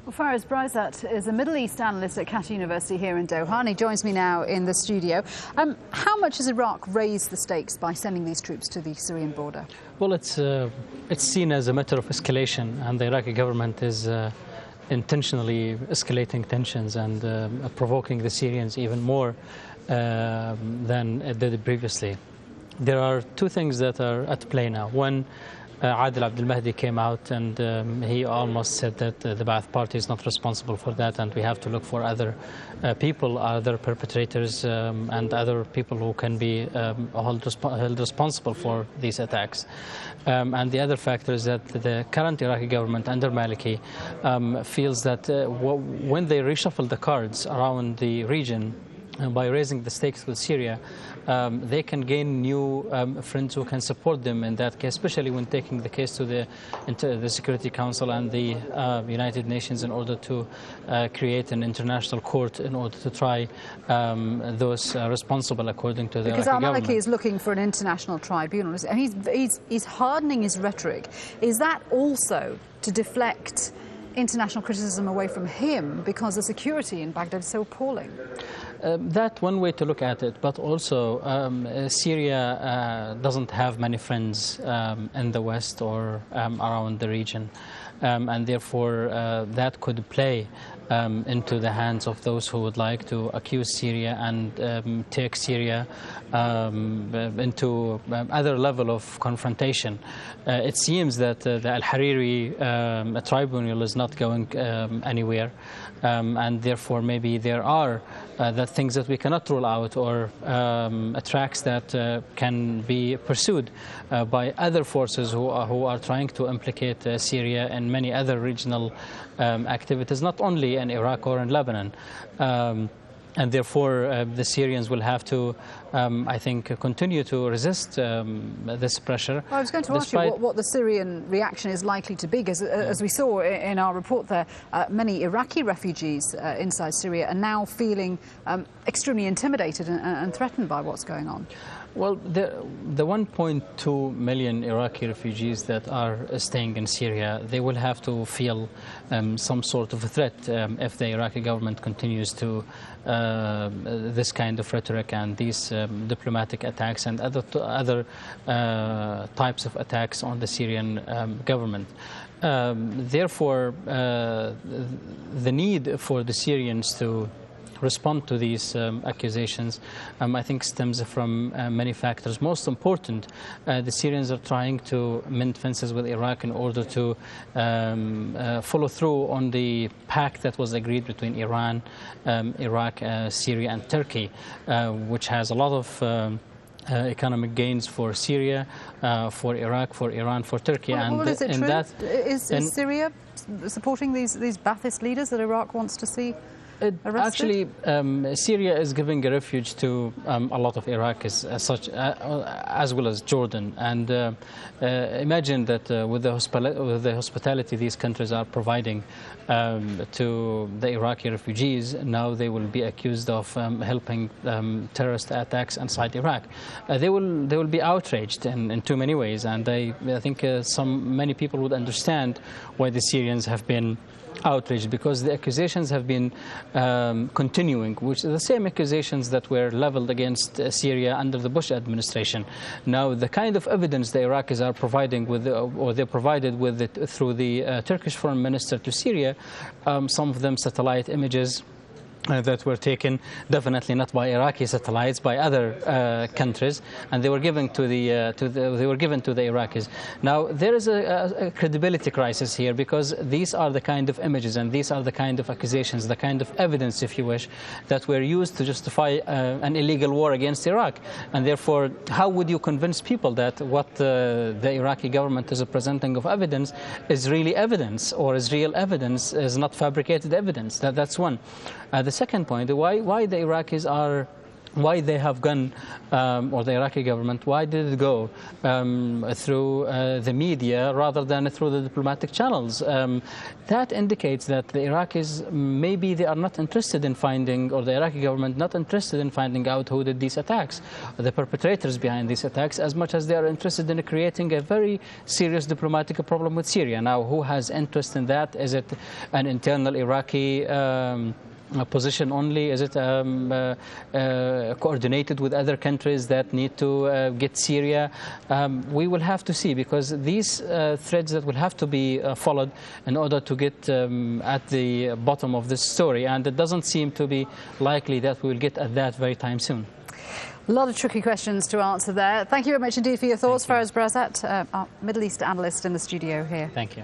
Well, Faraz Braizat is a Middle East analyst at Qatar University here in Doha, and he joins me now in the studio. How much has Iraq raised the stakes by sending these troops to the Syrian border? Well, it's seen as a matter of escalation, and the Iraqi government is intentionally escalating tensions and provoking the Syrians even more than it did previously. There are two things that are at play now. One, Adil Abdul Mahdi came out and he almost said that the Ba'ath Party is not responsible for that, and we have to look for other people, other perpetrators, and other people who can be held responsible for these attacks. And the other factor is that the current Iraqi government under Maliki feels that when they reshuffle the cards around the region, by raising the stakes with Syria, they can gain new friends who can support them in that case, especially when taking the case to the Security Council and the United Nations in order to create an international court in order to try those responsible according to the Iraqi government. Because al-Maliki is looking for an international tribunal, and he's hardening his rhetoric. Is that also to deflect international criticism away from him because the security in Baghdad is so appalling? That's one way to look at it, but also Syria doesn't have many friends in the West or around the region, and therefore that could play into the hands of those who would like to accuse Syria and take Syria into other level of confrontation. It seems that the Al-Hariri tribunal is not going anywhere, and therefore maybe there are the things that we cannot rule out, or tracks that can be pursued by other forces who are trying to implicate Syria and many other regional activities, not only in Iraq or in Lebanon. And therefore, the Syrians will have to, I think, continue to resist this pressure. I was going to ask you what the Syrian reaction is likely to be, because as we saw in our report there, many Iraqi refugees inside Syria are now feeling extremely intimidated and threatened by what's going on. Well, the 1.2 million Iraqi refugees that are staying in Syria, they will have to feel some sort of a threat if the Iraqi government continues to this kind of rhetoric and these diplomatic attacks and other types of attacks on the Syrian government. Therefore, the need for the Syrians to respond to these accusations, I think, stems from many factors. Most important, the Syrians are trying to mend fences with Iraq in order to follow through on the pact that was agreed between Iran, Iraq, Syria and Turkey, which has a lot of economic gains for Syria, for Iraq, for Iran, for Turkey. Well, is it true? Is Syria supporting these Ba'athist leaders that Iraq wants to see arrested? Actually, Syria is giving a refuge to a lot of Iraqis, as well as Jordan. And imagine that with the hospitality these countries are providing to the Iraqi refugees, now they will be accused of helping terrorist attacks inside Iraq. They will be outraged in too many ways, and I think many people would understand why the Syrians have been outraged, because the accusations have been continuing, which are the same accusations that were leveled against Syria under the Bush administration. Now, the kind of evidence the Iraqis are providing with, or they provided with it through the Turkish foreign minister to Syria, some of them satellite images that were taken, definitely not by Iraqi satellites, by other countries, and they were given to the Iraqis. Now, there is a credibility crisis here, because these are the kind of images and these are the kind of accusations, the kind of evidence, if you wish, that were used to justify an illegal war against Iraq. And therefore, how would you convince people that what the Iraqi government is presenting of evidence is really evidence, or is real evidence, is not fabricated evidence? That's one. The second point, why the Iraqis are why they have gone, or the Iraqi government, why did it go through the media rather than through the diplomatic channels? That indicates that the Iraqis, maybe they are not interested in finding, or the Iraqi government not interested in finding out who did these attacks, or the perpetrators behind these attacks, as much as they are interested in creating a very serious diplomatic problem with Syria. Now, who has interest in that? Is it an internal Iraqi position only? Is it coordinated with other countries that need to get Syria? We will have to see, because these threads that will have to be followed in order to get at the bottom of this story, and it doesn't seem to be likely that we will get at that very time soon. A lot of tricky questions to answer there. Thank you very much indeed for your thoughts. Faraz Braizat, our Middle East analyst in the studio here. Thank you.